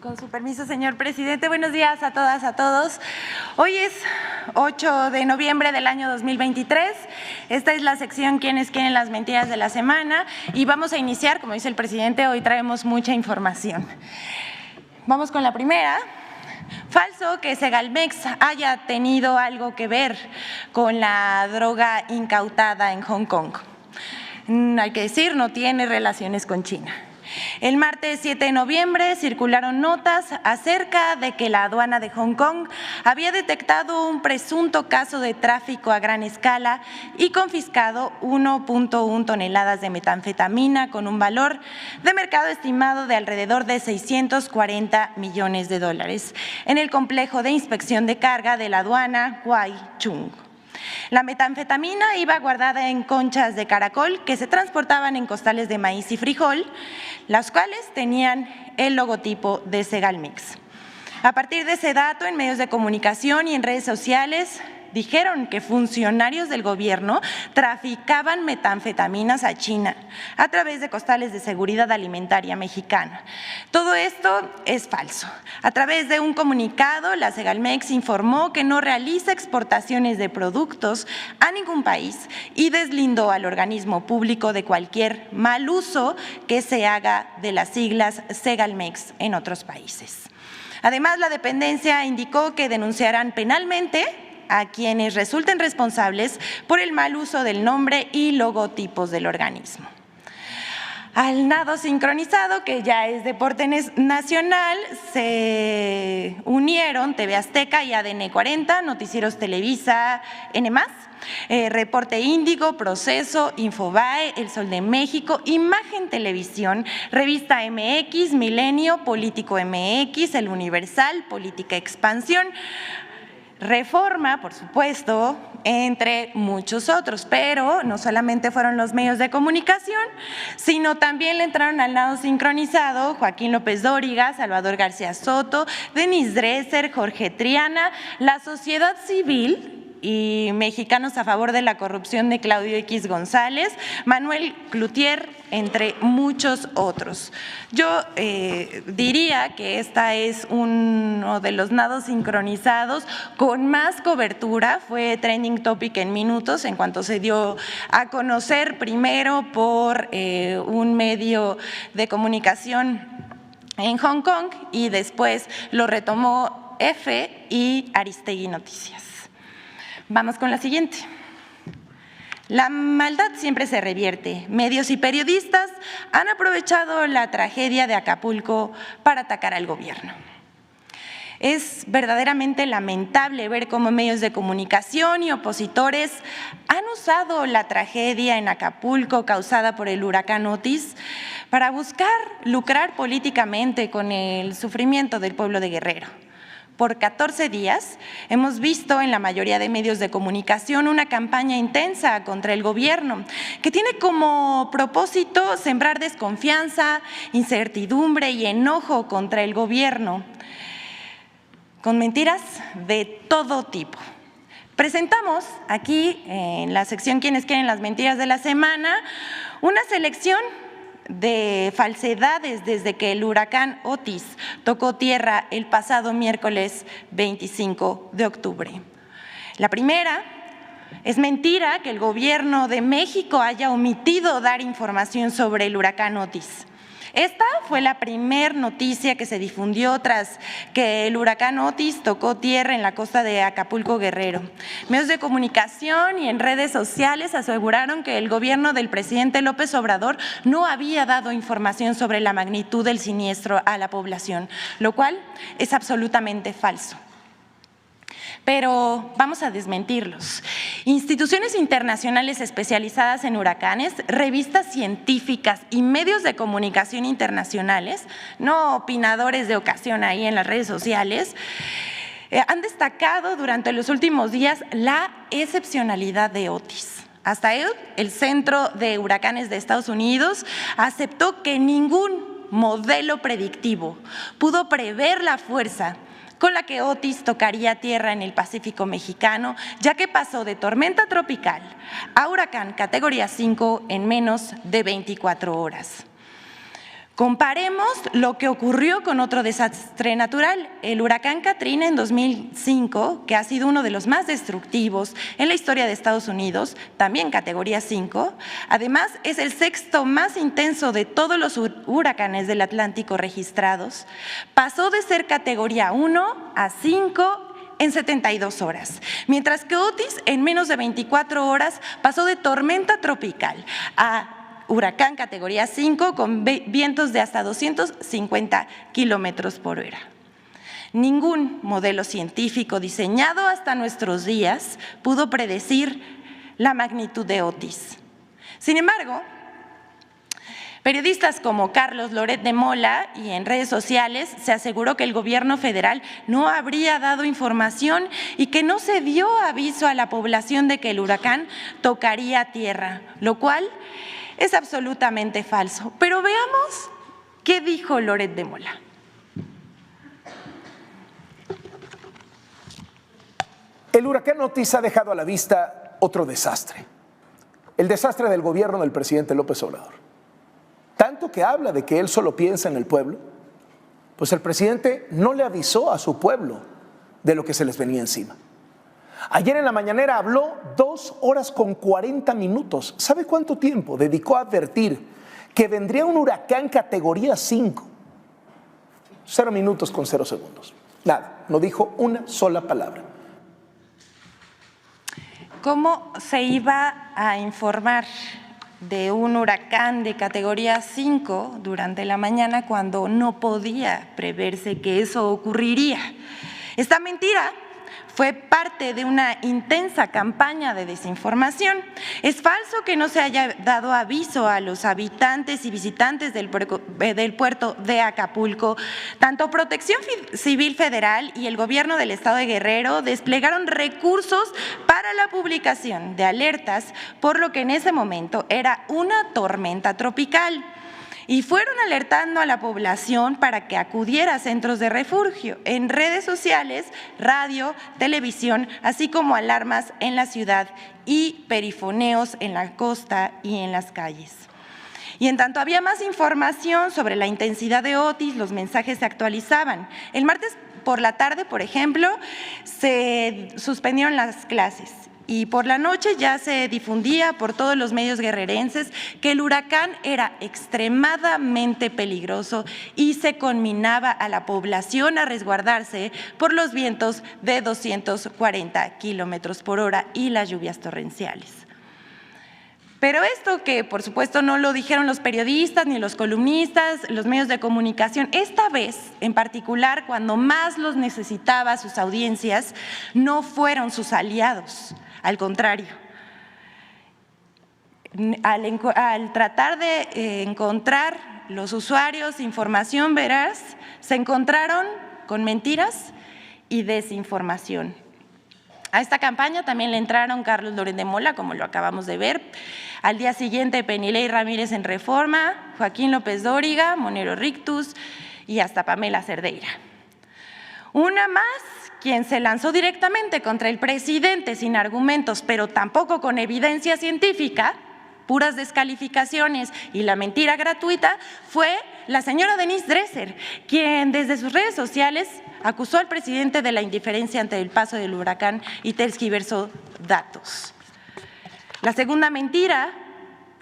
Con su permiso, señor presidente. Buenos días a todas, a todos. Hoy es 8 de noviembre del año 2023. Esta es la sección ¿Quiénes quieren las mentiras de la semana? Y vamos a iniciar, como dice el presidente, hoy traemos mucha información. Vamos con la primera. Falso que Segalmex haya tenido algo que ver con la droga incautada en Hong Kong. Hay que decir, no tiene relaciones con China. El martes 7 de noviembre circularon notas acerca de que la aduana de Hong Kong había detectado un presunto caso de tráfico a gran escala y confiscado 1.1 toneladas de metanfetamina con un valor de mercado estimado de alrededor de 640 millones de dólares en el complejo de inspección de carga de la aduana Wai Chung. La metanfetamina iba guardada en conchas de caracol que se transportaban en costales de maíz y frijol, las cuales tenían el logotipo de Segalmex. A partir de ese dato, en medios de comunicación y en redes sociales, dijeron que funcionarios del gobierno traficaban metanfetaminas a China a través de costales de seguridad alimentaria mexicana. Todo esto es falso. A través de un comunicado, la Segalmex informó que no realiza exportaciones de productos a ningún país y deslindó al organismo público de cualquier mal uso que se haga de las siglas Segalmex en otros países. Además, la dependencia indicó que denunciarán penalmente a quienes resulten responsables por el mal uso del nombre y logotipos del organismo. Al nado sincronizado, que ya es deporte nacional, se unieron TV Azteca y ADN 40, Noticieros Televisa, N+, Reporte Índigo, Proceso, Infobae, El Sol de México, Imagen Televisión, Revista MX, Milenio, Político MX, El Universal, Política Expansión, Reforma, por supuesto, entre muchos otros, pero no solamente fueron los medios de comunicación, sino también le entraron al nado sincronizado Joaquín López Dóriga, Salvador García Soto, Denise Dresser, Jorge Triana, la sociedad civil y Mexicanos a favor de la corrupción de Claudio X González, Manuel Cloutier, entre muchos otros. Yo diría que esta es uno de los nados sincronizados con más cobertura, fue trending topic en minutos en cuanto se dio a conocer primero por un medio de comunicación en Hong Kong y después lo retomó EFE y Aristegui Noticias. Vamos con la siguiente. La maldad siempre se revierte. Medios y periodistas han aprovechado la tragedia de Acapulco para atacar al gobierno. Es verdaderamente lamentable ver cómo medios de comunicación y opositores han usado la tragedia en Acapulco causada por el huracán Otis para buscar lucrar políticamente con el sufrimiento del pueblo de Guerrero. Por 14 días hemos visto en la mayoría de medios de comunicación una campaña intensa contra el gobierno que tiene como propósito sembrar desconfianza, incertidumbre y enojo contra el gobierno con mentiras de todo tipo. Presentamos aquí en la sección ¿Quiénes quieren las mentiras de la semana? Una selección de falsedades desde que el huracán Otis tocó tierra el pasado miércoles 25 de octubre. La primera, es mentira que el gobierno de México haya omitido dar información sobre el huracán Otis. Esta fue la primera noticia que se difundió tras que el huracán Otis tocó tierra en la costa de Acapulco, Guerrero. Medios de comunicación y en redes sociales aseguraron que el gobierno del presidente López Obrador no había dado información sobre la magnitud del siniestro a la población, lo cual es absolutamente falso. Pero vamos a desmentirlos. Instituciones internacionales especializadas en huracanes, revistas científicas y medios de comunicación internacionales, no opinadores de ocasión ahí en las redes sociales, han destacado durante los últimos días la excepcionalidad de Otis. Hasta el Centro de Huracanes de Estados Unidos aceptó que ningún modelo predictivo pudo prever la fuerza con la que Otis tocaría tierra en el Pacífico mexicano, ya que pasó de tormenta tropical a huracán categoría 5 en menos de 24 horas. Comparemos lo que ocurrió con otro desastre natural, el huracán Katrina en 2005, que ha sido uno de los más destructivos en la historia de Estados Unidos, también categoría 5. Además, es el sexto más intenso de todos los huracanes del Atlántico registrados. Pasó de ser categoría 1 a 5 en 72 horas, mientras que Otis en menos de 24 horas pasó de tormenta tropical a huracán categoría 5 con vientos de hasta 250 kilómetros por hora. Ningún modelo científico diseñado hasta nuestros días pudo predecir la magnitud de Otis. Sin embargo, periodistas como Carlos Loret de Mola y en redes sociales se aseguró que el gobierno federal no habría dado información y que no se dio aviso a la población de que el huracán tocaría tierra, lo cual es absolutamente falso. Pero veamos qué dijo Loret de Mola. El huracán Otis ha dejado a la vista otro desastre. El desastre del gobierno del presidente López Obrador. Tanto que habla de que él solo piensa en el pueblo, pues el presidente no le avisó a su pueblo de lo que se les venía encima. Ayer en la mañanera habló 2 horas con 40 minutos. ¿Sabe cuánto tiempo dedicó a advertir que vendría un huracán categoría 5? 0 minutos con 0 segundos. Nada, no dijo una sola palabra. ¿Cómo se iba a informar de un huracán de categoría 5 durante la mañana cuando no podía preverse que eso ocurriría? Esta mentira fue parte de una intensa campaña de desinformación. Es falso que no se haya dado aviso a los habitantes y visitantes del puerto de Acapulco. Tanto Protección Civil Federal y el gobierno del estado de Guerrero desplegaron recursos para la publicación de alertas, por lo que en ese momento era una tormenta tropical. Y fueron alertando a la población para que acudiera a centros de refugio, en redes sociales, radio, televisión, así como alarmas en la ciudad y perifoneos en la costa y en las calles. Y en tanto había más información sobre la intensidad de Otis, los mensajes se actualizaban. El martes por la tarde, por ejemplo, se suspendieron las clases. Y por la noche ya se difundía por todos los medios guerrerenses que el huracán era extremadamente peligroso y se conminaba a la población a resguardarse por los vientos de 240 kilómetros por hora y las lluvias torrenciales. Pero esto que por supuesto no lo dijeron los periodistas ni los columnistas, los medios de comunicación, esta vez en particular cuando más los necesitaba sus audiencias, no fueron sus aliados. Al contrario, al tratar de encontrar los usuarios información veraz, se encontraron con mentiras y desinformación. A esta campaña también le entraron Carlos Loret de Mola, como lo acabamos de ver. Al día siguiente, Penilei Ramírez en Reforma, Joaquín López Dóriga, Monero Rictus y hasta Pamela Cerdeira. Una más, quien se lanzó directamente contra el presidente sin argumentos, pero tampoco con evidencia científica, puras descalificaciones y la mentira gratuita, fue la señora Denise Dresser, quien desde sus redes sociales acusó al presidente de la indiferencia ante el paso del huracán y tergiversó datos. La segunda mentira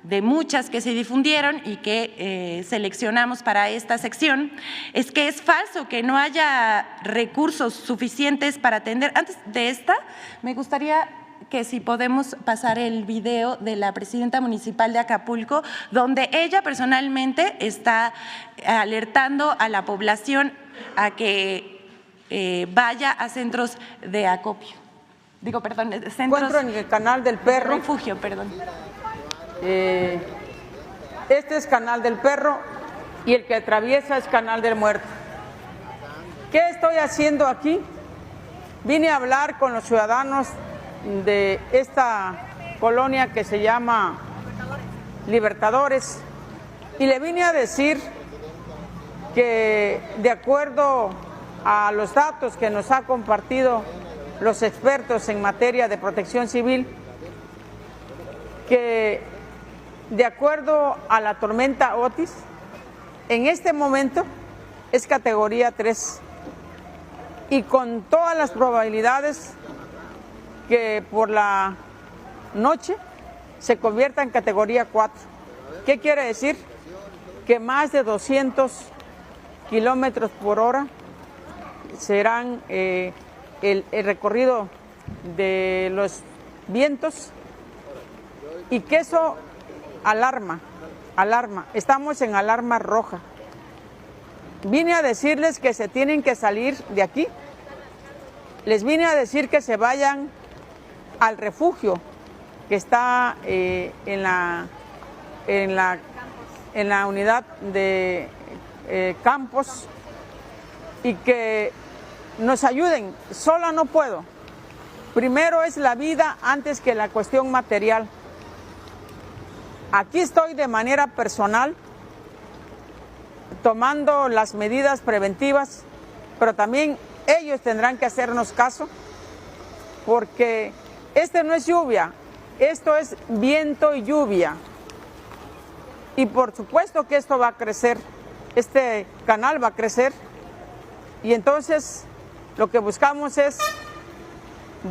de muchas que se difundieron y que seleccionamos para esta sección, es que es falso que no haya recursos suficientes para atender. Antes de esta, me gustaría que si podemos pasar el video de la presidenta municipal de Acapulco, donde ella personalmente está alertando a la población a que vaya a centros de acopio. Digo, perdón, centros… Encuentro en el Canal del Perro. Refugio, perdón. Este es Canal del Perro y el que atraviesa es Canal del Muerto. ¿Qué estoy haciendo aquí? Vine a hablar con los ciudadanos de esta colonia que se llama Libertadores y le vine a decir que de acuerdo a los datos que nos ha compartido los expertos en materia de protección civil, que de acuerdo a la tormenta Otis, en este momento es categoría 3 y con todas las probabilidades que por la noche se convierta en categoría 4. ¿Qué quiere decir? Que más de 200 kilómetros por hora serán el recorrido de los vientos y que eso alarma. Estamos en alarma roja. Vine a decirles que se tienen que salir de aquí. Les vine a decir que se vayan al refugio que está en la unidad de Campos y que nos ayuden. Sola no puedo. Primero es la vida antes que la cuestión material. Aquí estoy de manera personal tomando las medidas preventivas, pero también ellos tendrán que hacernos caso porque no es lluvia, esto es viento y lluvia. Y por supuesto que esto va a crecer, este canal va a crecer y entonces lo que buscamos es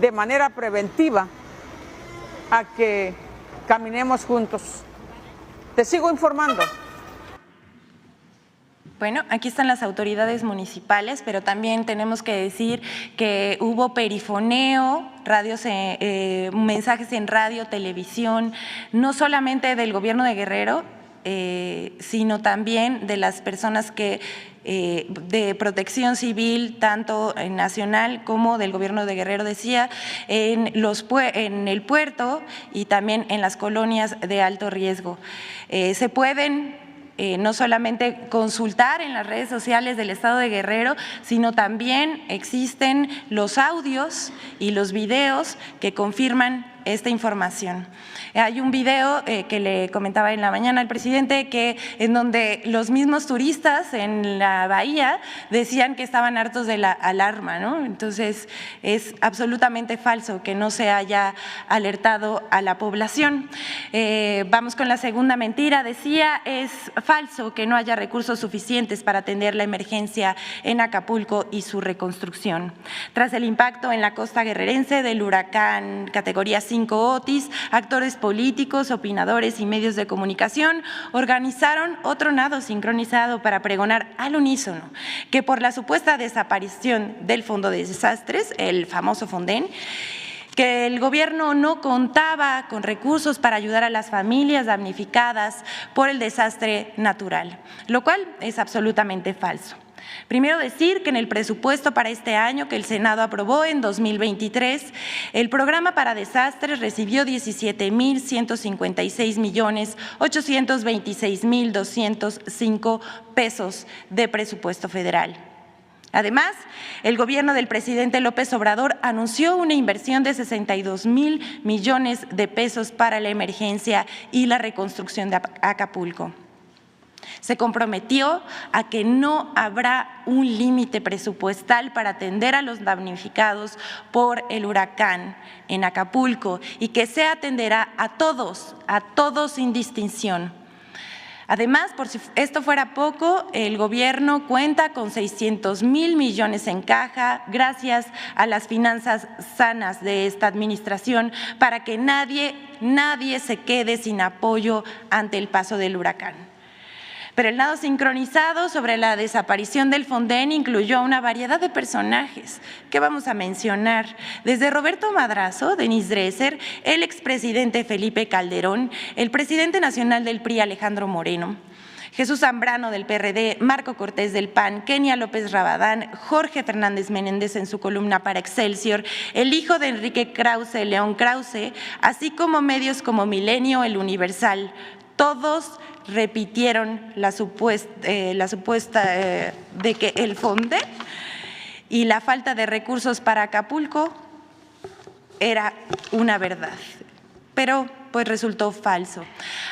de manera preventiva a que caminemos juntos. Te sigo informando. Bueno, aquí están las autoridades municipales, pero también tenemos que decir que hubo perifoneo, mensajes en radio, televisión, no solamente del gobierno de Guerrero, sino también de las personas de protección civil, tanto nacional como del gobierno de Guerrero, decía, en el puerto y también en las colonias de alto riesgo. Se pueden no solamente consultar en las redes sociales del Estado de Guerrero, sino también existen los audios y los videos que confirman esta información. Hay un video que le comentaba en la mañana al presidente en donde los mismos turistas en la bahía decían que estaban hartos de la alarma, ¿no? Entonces es absolutamente falso que no se haya alertado a la población. Vamos con la segunda mentira. Decía, es falso que no haya recursos suficientes para atender la emergencia en Acapulco y su reconstrucción. Tras el impacto en la costa guerrerense del huracán categoría 5 Otis, actores políticos, opinadores y medios de comunicación organizaron otro nado sincronizado para pregonar al unísono que por la supuesta desaparición del Fondo de Desastres, el famoso Fonden, que el gobierno no contaba con recursos para ayudar a las familias damnificadas por el desastre natural, lo cual es absolutamente falso. Primero decir que en el presupuesto para este año que el Senado aprobó en 2023, el programa para desastres recibió 17,156,826,205 pesos de presupuesto federal. Además, el gobierno del presidente López Obrador anunció una inversión de 62,000 millones de pesos para la emergencia y la reconstrucción de Acapulco. Se comprometió a que no habrá un límite presupuestal para atender a los damnificados por el huracán en Acapulco y que se atenderá a todos sin distinción. Además, por si esto fuera poco, el gobierno cuenta con 600,000 millones en caja gracias a las finanzas sanas de esta administración para que nadie se quede sin apoyo ante el paso del huracán. Pero el nado sincronizado sobre la desaparición del Fonden incluyó a una variedad de personajes que vamos a mencionar, desde Roberto Madrazo, Denis Dresser, el expresidente Felipe Calderón, el presidente nacional del PRI Alejandro Moreno, Jesús Zambrano del PRD, Marco Cortés del PAN, Kenia López Rabadán, Jorge Fernández Menéndez en su columna para Excelsior, el hijo de Enrique Krause, León Krause, así como medios como Milenio, El Universal. Todos repitieron la supuesta de que el Fonden y la falta de recursos para Acapulco era una verdad, pero pues resultó falso.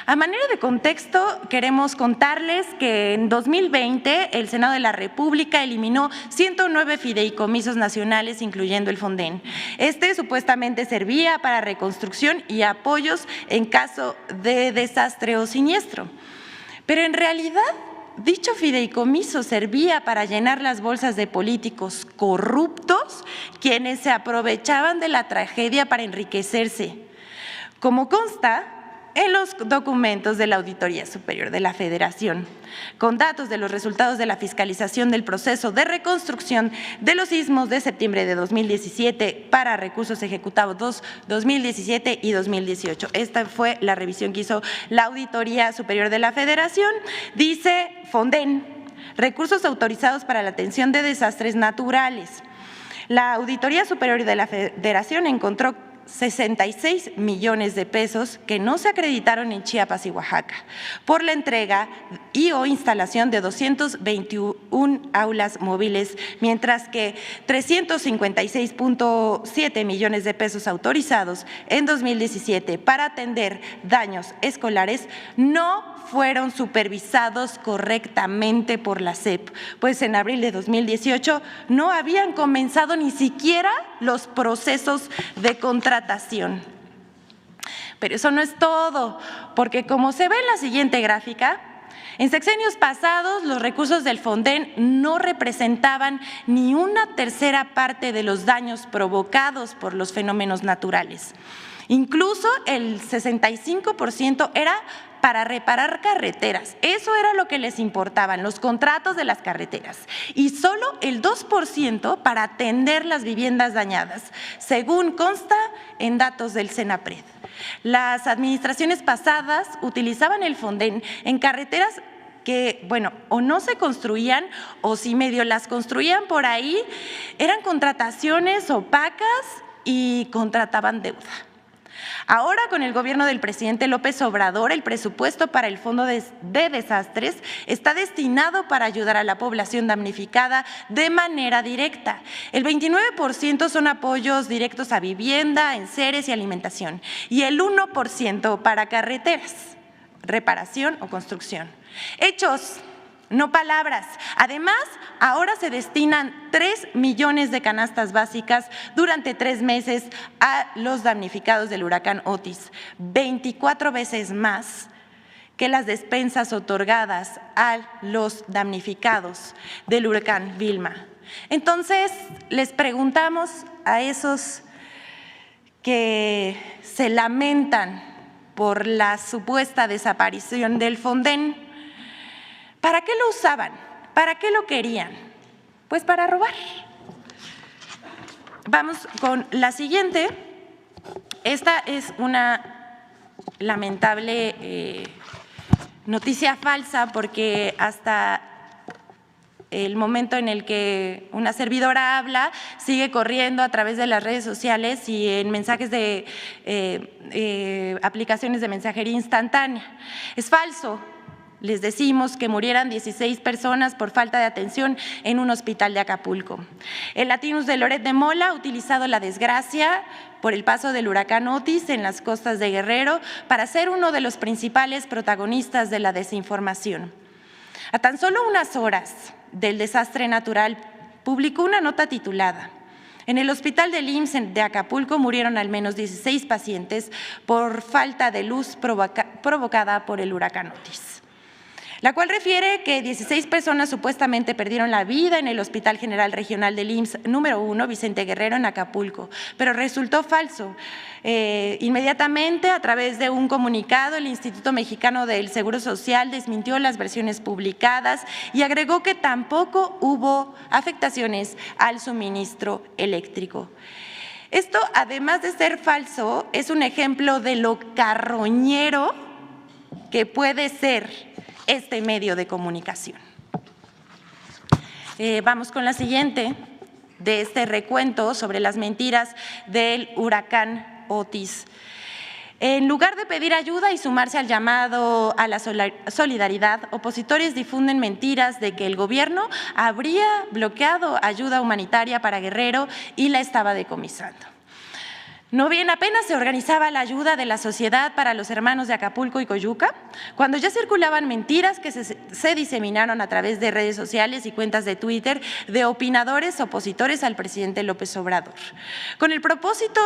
A manera de contexto, queremos contarles que en 2020 el Senado de la República eliminó 109 fideicomisos nacionales, incluyendo el Fonden. Supuestamente servía para reconstrucción y apoyos en caso de desastre o siniestro. Pero en realidad dicho fideicomiso servía para llenar las bolsas de políticos corruptos, quienes se aprovechaban de la tragedia para enriquecerse, como consta en los documentos de la Auditoría Superior de la Federación, con datos de los resultados de la fiscalización del proceso de reconstrucción de los sismos de septiembre de 2017 para recursos ejecutados 2017 y 2018. Esta fue la revisión que hizo la Auditoría Superior de la Federación. Dice Fonden, recursos autorizados para la atención de desastres naturales. La Auditoría Superior de la Federación encontró 66 millones de pesos que no se acreditaron en Chiapas y Oaxaca por la entrega y o instalación de 221 aulas móviles, mientras que 356.7 millones de pesos autorizados en 2017 para atender daños escolares no fueron supervisados correctamente por la SEP, pues en abril de 2018 no habían comenzado ni siquiera los procesos de contratación. Pero eso no es todo, porque como se ve en la siguiente gráfica, en sexenios pasados los recursos del Fonden no representaban ni una tercera parte de los daños provocados por los fenómenos naturales. Incluso el 65% era para reparar carreteras. Eso era lo que les importaban, los contratos de las carreteras. Y solo el 2% para atender las viviendas dañadas, según consta en datos del Senapred. Las administraciones pasadas utilizaban el Fonden en carreteras que, bueno, o no se construían o si medio las construían por ahí, eran contrataciones opacas y contrataban deuda. Ahora, con el gobierno del presidente López Obrador, el presupuesto para el Fondo de Desastres está destinado para ayudar a la población damnificada de manera directa. El 29% son apoyos directos a vivienda, enseres y alimentación, y el 1% para carreteras, reparación o construcción. Hechos, no palabras. Además, ahora se destinan 3 millones de canastas básicas durante 3 meses a los damnificados del huracán Otis, 24 veces más que las despensas otorgadas a los damnificados del huracán Vilma. Entonces, les preguntamos a esos que se lamentan por la supuesta desaparición del Fonden, ¿para qué lo usaban? ¿Para qué lo querían? Pues para robar. Vamos con la siguiente. Esta es una lamentable noticia falsa, porque hasta el momento en el que una servidora habla, sigue corriendo a través de las redes sociales y en mensajes de aplicaciones de mensajería instantánea. Es falso. Les decimos que murieran 16 personas por falta de atención en un hospital de Acapulco. El Latinus de Loret de Mola ha utilizado la desgracia por el paso del huracán Otis en las costas de Guerrero para ser uno de los principales protagonistas de la desinformación. A tan solo unas horas del desastre natural, publicó una nota titulada "En el hospital del IMSS de Acapulco murieron al menos 16 pacientes por falta de luz provocada por el huracán Otis", la cual refiere que 16 personas supuestamente perdieron la vida en el Hospital General Regional del IMSS número 1, Vicente Guerrero, en Acapulco, pero resultó falso. Inmediatamente, a través de un comunicado, el Instituto Mexicano del Seguro Social desmintió las versiones publicadas y agregó que tampoco hubo afectaciones al suministro eléctrico. Esto, además de ser falso, es un ejemplo de lo carroñero que puede ser este medio de comunicación. Vamos con la siguiente de este recuento sobre las mentiras del huracán Otis. En lugar de pedir ayuda y sumarse al llamado a la solidaridad, opositores difunden mentiras de que el gobierno habría bloqueado ayuda humanitaria para Guerrero y la estaba decomisando. No bien apenas se organizaba la ayuda de la sociedad para los hermanos de Acapulco y Coyuca, cuando ya circulaban mentiras que se diseminaron a través de redes sociales y cuentas de Twitter de opinadores opositores al presidente López Obrador, con el propósito,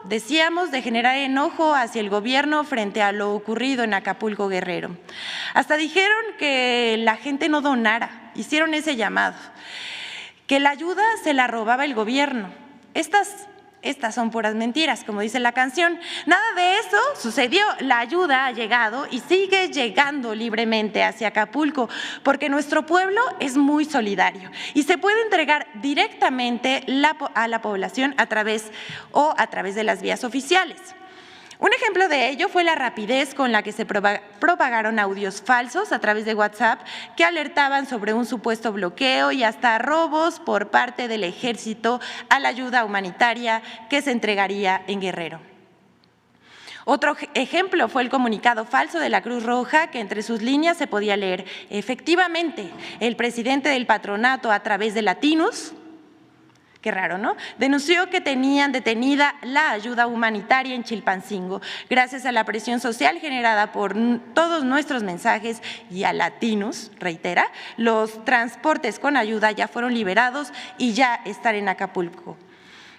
decíamos, de generar enojo hacia el gobierno frente a lo ocurrido en Acapulco, Guerrero. Hasta dijeron que la gente no donara, hicieron ese llamado, que la ayuda se la robaba el gobierno. Estas son puras mentiras, como dice la canción. Nada de eso sucedió. La ayuda ha llegado y sigue llegando libremente hacia Acapulco, porque nuestro pueblo es muy solidario y se puede entregar directamente a la población a través de las vías oficiales. Un ejemplo de ello fue la rapidez con la que se propagaron audios falsos a través de WhatsApp que alertaban sobre un supuesto bloqueo y hasta robos por parte del Ejército a la ayuda humanitaria que se entregaría en Guerrero. Otro ejemplo fue el comunicado falso de la Cruz Roja, que entre sus líneas se podía leer: efectivamente, el presidente del patronato, a través de Latinus, qué raro, ¿no?, denunció que tenían detenida la ayuda humanitaria en Chilpancingo. Gracias a la presión social generada por todos nuestros mensajes y a Latinus, reitera, los transportes con ayuda ya fueron liberados y ya están en Acapulco.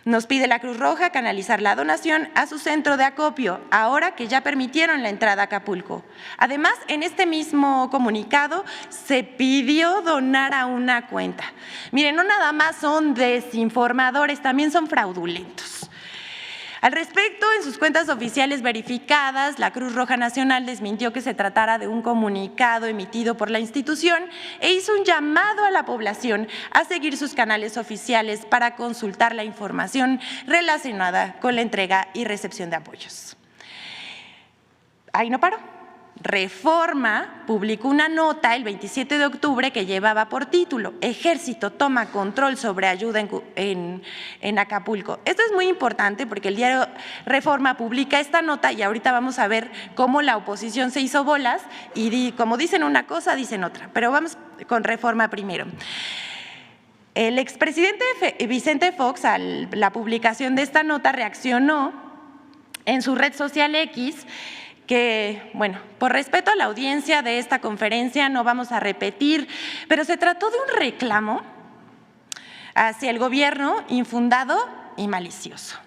Nos pide la Cruz Roja canalizar la donación a su centro de acopio, ahora que ya permitieron la entrada a Acapulco. Además, en este mismo comunicado se pidió donar a una cuenta. Miren, no nada más son desinformadores, también son fraudulentos. Al respecto, en sus cuentas oficiales verificadas, la Cruz Roja Nacional desmintió que se tratara de un comunicado emitido por la institución e hizo un llamado a la población a seguir sus canales oficiales para consultar la información relacionada con la entrega y recepción de apoyos. Ahí no paró. Reforma publicó una nota el 27 de octubre que llevaba por título: Ejército toma control sobre ayuda en Acapulco. Esto es muy importante porque el diario Reforma publica esta nota y ahorita vamos a ver cómo la oposición se hizo bolas y como dicen una cosa, dicen otra. Pero vamos con Reforma primero. El expresidente Vicente Fox, a la publicación de esta nota, reaccionó en su red social X, que, bueno, por respeto a la audiencia de esta conferencia no vamos a repetir, pero se trató de un reclamo hacia el gobierno infundado y malicioso.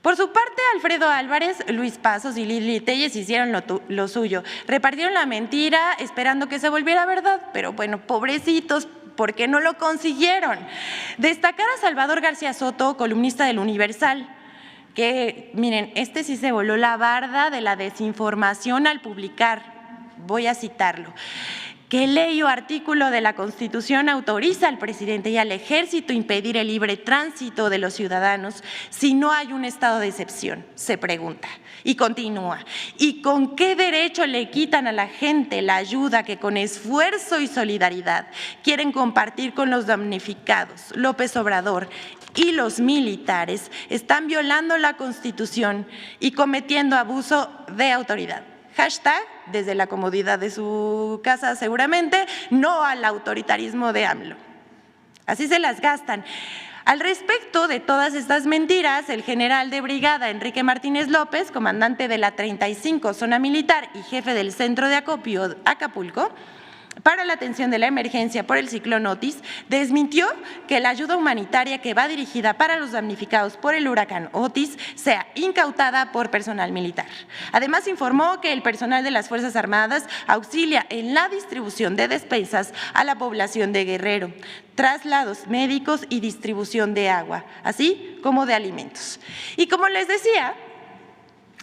Por su parte, Alfredo Álvarez, Luis Pasos y Lili Telles hicieron lo suyo. Repartieron la mentira esperando que se volviera verdad, pero bueno, pobrecitos, porque no lo consiguieron. Destacar a Salvador García Soto, columnista del Universal, que, miren, este sí se voló la barda de la desinformación al publicar, voy a citarlo: ¿qué ley o artículo de la Constitución autoriza al presidente y al Ejército impedir el libre tránsito de los ciudadanos si no hay un estado de excepción?, se pregunta. Y continúa: ¿y con qué derecho le quitan a la gente la ayuda que con esfuerzo y solidaridad quieren compartir con los damnificados? López Obrador y los militares están violando la Constitución y cometiendo abuso de autoridad. Hashtag, desde la comodidad de su casa seguramente, no al autoritarismo de AMLO. Así se las gastan. Al respecto de todas estas mentiras, el general de brigada Enrique Martínez López, comandante de la 35 Zona Militar y jefe del centro de acopio Acapulco, para la atención de la emergencia por el ciclón Otis, desmintió que la ayuda humanitaria que va dirigida para los damnificados por el huracán Otis sea incautada por personal militar. Además, informó que el personal de las Fuerzas Armadas auxilia en la distribución de despensas a la población de Guerrero, traslados médicos y distribución de agua, así como de alimentos. Y como les decía,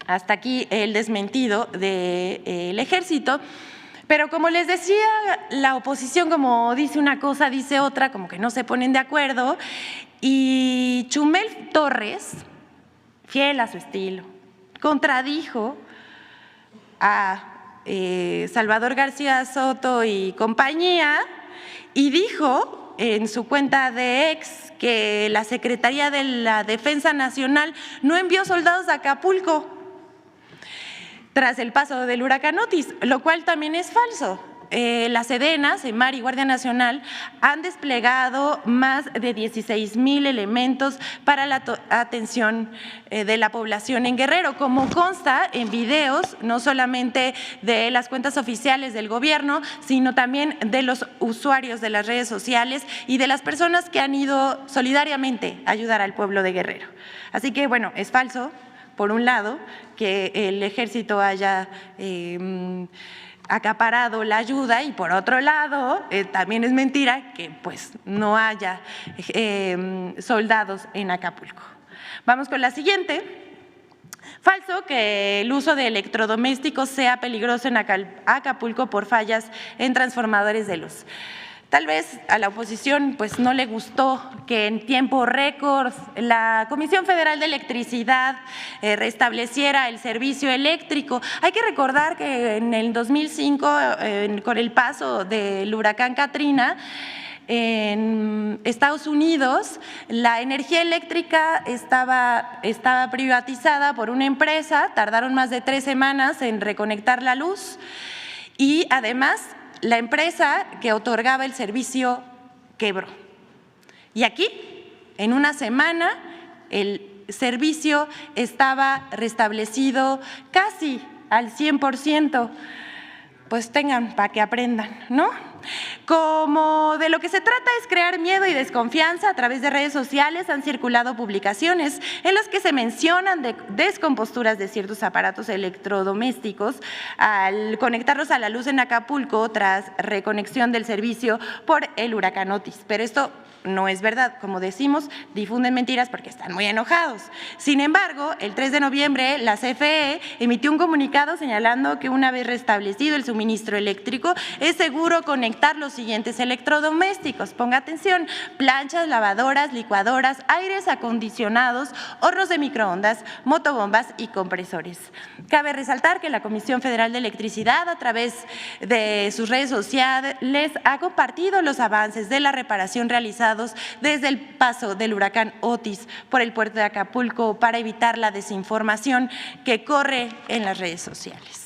hasta aquí el desmentido del Ejército. Pero como les decía, la oposición, como dice una cosa, dice otra, como que no se ponen de acuerdo. Y Chumel Torres, fiel a su estilo, contradijo a Salvador García Soto y compañía y dijo en su cuenta de ex que la Secretaría de la Defensa Nacional no envió soldados a Acapulco tras el paso del huracán Otis, lo cual también es falso. la Sedena, Semar y Guardia Nacional han desplegado más de 16,000 elementos para la atención de la población en Guerrero, como consta en videos, no solamente de las cuentas oficiales del gobierno, sino también de los usuarios de las redes sociales y de las personas que han ido solidariamente a ayudar al pueblo de Guerrero. Así que, bueno, es falso, por un lado, que el ejército haya acaparado la ayuda, y por otro lado también es mentira que pues no haya soldados en Acapulco. Vamos con la siguiente. Falso que el uso de electrodomésticos sea peligroso en Acapulco por fallas en transformadores de luz. Tal vez a la oposición pues no le gustó que en tiempo récord la Comisión Federal de Electricidad restableciera el servicio eléctrico. Hay que recordar que en el 2005, con el paso del huracán Katrina, en Estados Unidos, la energía eléctrica estaba privatizada por una empresa, tardaron más de 3 semanas en reconectar la luz y además la empresa que otorgaba el servicio quebró. Y aquí, en una semana, el servicio estaba restablecido casi al 100%. Pues tengan para que aprendan, ¿no? Como de lo que se trata es crear miedo y desconfianza, a través de redes sociales han circulado publicaciones en las que se mencionan descomposturas de ciertos aparatos electrodomésticos al conectarlos a la luz en Acapulco tras reconexión del servicio por el huracán Otis. Pero esto no es verdad, como decimos, difunden mentiras porque están muy enojados. Sin embargo, el 3 de noviembre la CFE emitió un comunicado señalando que una vez restablecido el suministro eléctrico es seguro conectar los siguientes electrodomésticos. Ponga atención: planchas, lavadoras, licuadoras, aires acondicionados, hornos de microondas, motobombas y compresores. Cabe resaltar que la Comisión Federal de Electricidad, a través de sus redes sociales, ha compartido los avances de la reparación realizados desde el paso del huracán Otis por el puerto de Acapulco para evitar la desinformación que corre en las redes sociales.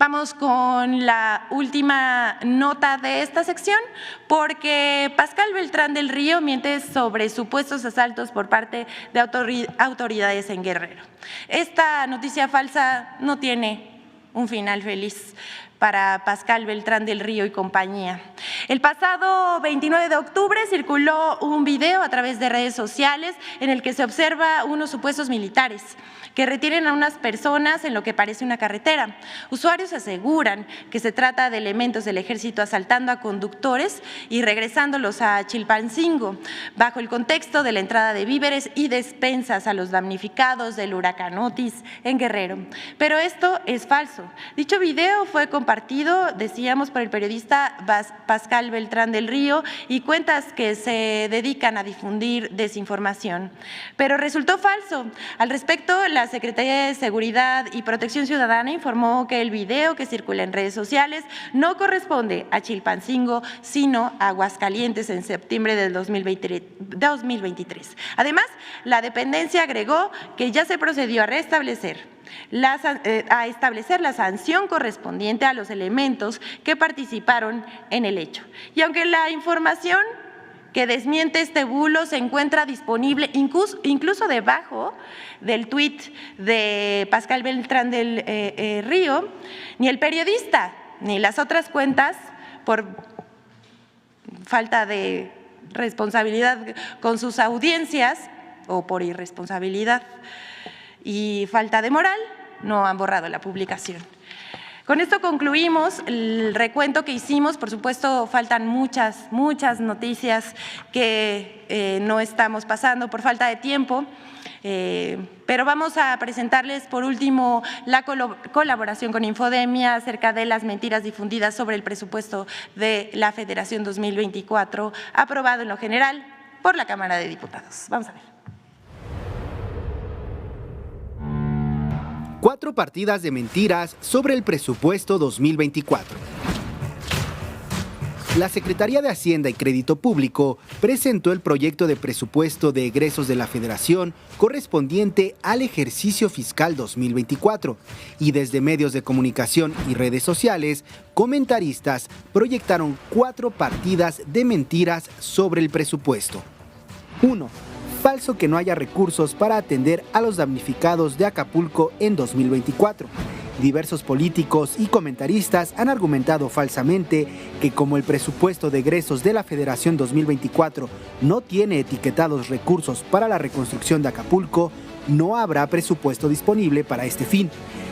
Vamos con la última nota de esta sección, porque Pascal Beltrán del Río miente sobre supuestos asaltos por parte de autoridades en Guerrero. Esta noticia falsa no tiene un final feliz para Pascal Beltrán del Río y compañía. El pasado 29 de octubre circuló un video a través de redes sociales en el que se observa unos supuestos militares que retienen a unas personas en lo que parece una carretera. Usuarios aseguran que se trata de elementos del ejército asaltando a conductores y regresándolos a Chilpancingo, bajo el contexto de la entrada de víveres y despensas a los damnificados del huracán Otis en Guerrero. Pero esto es falso. Dicho video fue compartido, decíamos, por el periodista Pascal Beltrán del Río y cuentas que se dedican a difundir desinformación. Pero resultó falso. Al respecto, la Secretaría de Seguridad y Protección Ciudadana informó que el video que circula en redes sociales no corresponde a Chilpancingo, sino a Aguascalientes en septiembre del 2023. Además, la dependencia agregó que ya se procedió a establecer la sanción correspondiente a los elementos que participaron en el hecho. Y aunque la información que desmiente este bulo se encuentra disponible incluso debajo del tuit de Pascal Beltrán del Río, ni el periodista ni las otras cuentas, por falta de responsabilidad con sus audiencias o por irresponsabilidad y falta de moral, no han borrado la publicación. Con esto concluimos el recuento que hicimos. Por supuesto, faltan muchas noticias que no estamos pasando por falta de tiempo, pero vamos a presentarles por último la colaboración con Infodemia acerca de las mentiras difundidas sobre el presupuesto de la Federación 2024, aprobado en lo general por la Cámara de Diputados. Vamos a ver. 4 partidas de mentiras sobre el presupuesto 2024. La Secretaría de Hacienda y Crédito Público presentó el proyecto de presupuesto de egresos de la Federación correspondiente al ejercicio fiscal 2024 y desde medios de comunicación y redes sociales, comentaristas proyectaron 4 partidas de mentiras sobre el presupuesto. 1. Falso que no haya recursos para atender a los damnificados de Acapulco en 2024. Diversos políticos y comentaristas han argumentado falsamente que como el presupuesto de egresos de la Federación 2024 no tiene etiquetados recursos para la reconstrucción de Acapulco, no habrá presupuesto disponible para este fin.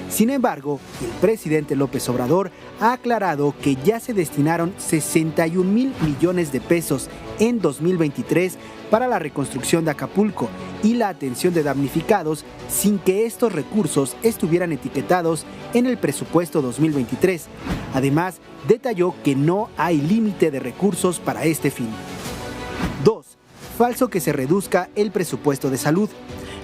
Sin embargo, el presidente López Obrador ha aclarado que ya se destinaron 61,000 millones de pesos en 2023 para la reconstrucción de Acapulco y la atención de damnificados sin que estos recursos estuvieran etiquetados en el presupuesto 2023. Además, detalló que no hay límite de recursos para este fin. 2. Falso que se reduzca el presupuesto de salud.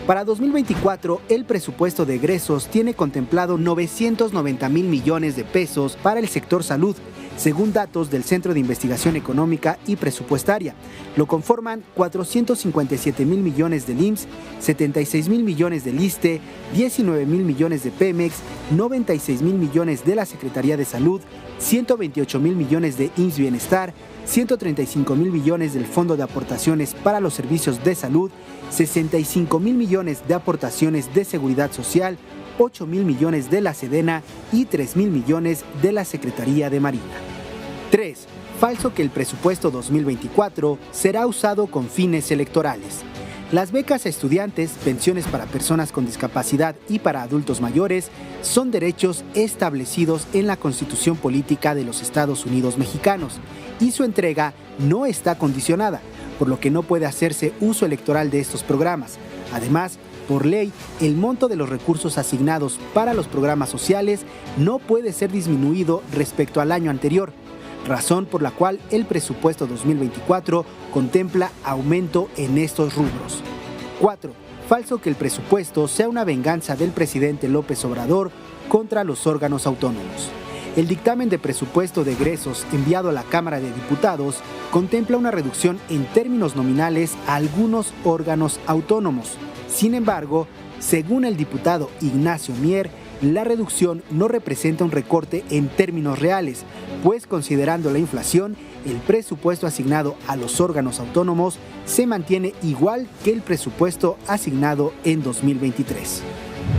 Para 2024, el presupuesto de egresos tiene contemplado 990,000 millones de pesos para el sector salud, según datos del Centro de Investigación Económica y Presupuestaria. Lo conforman 457,000 millones del IMSS, 76,000 millones del ISSSTE, 19,000 millones de Pemex, 96,000 millones de la Secretaría de Salud, 128,000 millones de IMSS Bienestar, 135,000 millones del Fondo de Aportaciones para los Servicios de Salud, 65,000 millones de aportaciones de Seguridad Social, 8,000 millones de la Sedena y 3,000 millones de la Secretaría de Marina. 3. Falso que el presupuesto 2024 será usado con fines electorales. Las becas a estudiantes, pensiones para personas con discapacidad y para adultos mayores son derechos establecidos en la Constitución Política de los Estados Unidos Mexicanos y su entrega no está condicionada, por lo que no puede hacerse uso electoral de estos programas. Además, por ley, el monto de los recursos asignados para los programas sociales no puede ser disminuido respecto al año anterior, razón por la cual el presupuesto 2024 contempla aumento en estos rubros. 4. Falso que el presupuesto sea una venganza del presidente López Obrador contra los órganos autónomos. El dictamen de presupuesto de egresos enviado a la Cámara de Diputados contempla una reducción en términos nominales a algunos órganos autónomos. Sin embargo, según el diputado Ignacio Mier, la reducción no representa un recorte en términos reales, pues considerando la inflación, el presupuesto asignado a los órganos autónomos se mantiene igual que el presupuesto asignado en 2023.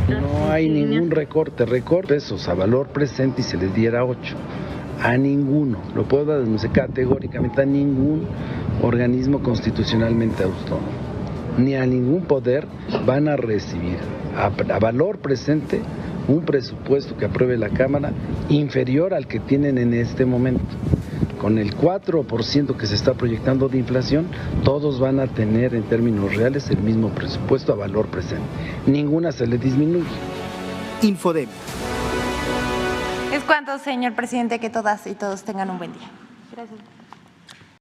No hay ningún recorte pesos a valor presente y se les diera 8. A ninguno, lo puedo denunciar categóricamente, a ningún organismo constitucionalmente autónomo, ni a ningún poder van a recibir a valor presente un presupuesto que apruebe la Cámara inferior al que tienen en este momento. Con el 4% que se está proyectando de inflación, todos van a tener en términos reales el mismo presupuesto a valor presente. Ninguna se le disminuye. Infodem. Es cuanto, señor presidente, que todas y todos tengan un buen día. Gracias.